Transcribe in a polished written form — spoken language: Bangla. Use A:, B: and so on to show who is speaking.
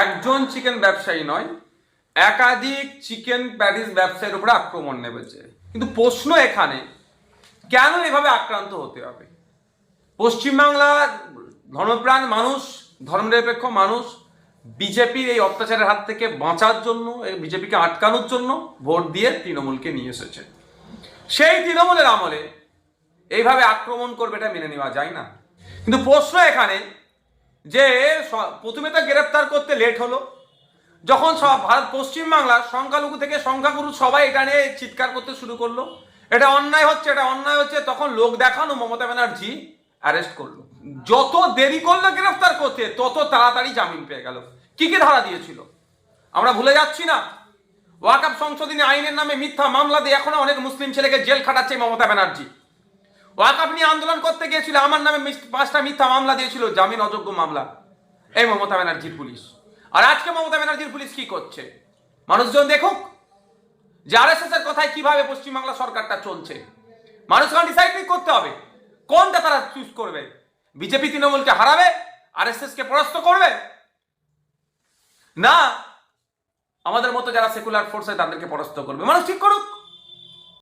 A: একজন চিকেন ব্যবসায়ী নয়, একাধিক চিকেন প্যাটিস ব্যবসায়ীর উপরে আক্রমণ নেমেছে। কিন্তু প্রশ্ন এখানে, কেন এভাবে আক্রান্ত হতে হবে? পশ্চিমবাংলার ধর্মপ্রাণ মানুষ, ধর্মনিরপেক্ষ মানুষ বিজেপির এই অত্যাচারের হাত থেকে বাঁচার জন্য, এই বিজেপিকে আটকানোর জন্য ভোট দিয়ে তৃণমূলকে নিয়ে এসেছে। সেই তৃণমূলের আমলে এইভাবে আক্রমণ করবে, এটা মেনে নেওয়া যায় না। কিন্তু প্রশ্ন এখানে যে প্রথমে তো গ্রেপ্তার করতে লেট হলো, যখন ভারত পশ্চিমবাংলার সংখ্যালঘু থেকে সংখ্যাগুরু সবাই এটা নিয়ে চিৎকার করতে শুরু করলো, এটা অন্যায় হচ্ছে, এটা অন্যায় হচ্ছে, তখন লোক দেখানো মমতা ব্যানার্জি অ্যারেস্ট করলো। যত দেরি করলো গ্রেফতার করতে, তত তাড়াতাড়ি জামিন পেয়ে গেল। কি কি ধারা দিয়েছিল আমরা ভুলে যাচ্ছি না? ওয়াকফ সংশোধনী আইনের নামে মিথ্যা মামলা দিয়ে এখনো অনেক মুসলিম ছেলেকে জেল খাটাচ্ছে মমতা ব্যানার্জি। ওয়াকফ নিয়ে আন্দোলন করতে গিয়েছিল, আমার নামে 5টা মিথ্যা মামলা দিয়েছিল, জামিন অযোগ্য মামলা, এই মমতা ব্যানার্জির পুলিশ। আর আজকে মমতা ব্যানার্জির পুলিশ কি করছে? মানুষজন দেখুক যে আরএসএস এর কথায় কিভাবে পশ্চিমবাংলা সরকারটা চলছে। মানুষকে ডিসাইড করতে হবে কোনটা তারা চুজ করবে। বিজেপি তৃণমূলকে হারাবে, আরএসএস কে পরাস্ত করবে, না আমাদের মতো যারা সেকুলার ফোর্স হয় তাদেরকে পরাস্ত করবে। মানুষ ঠিক করুক।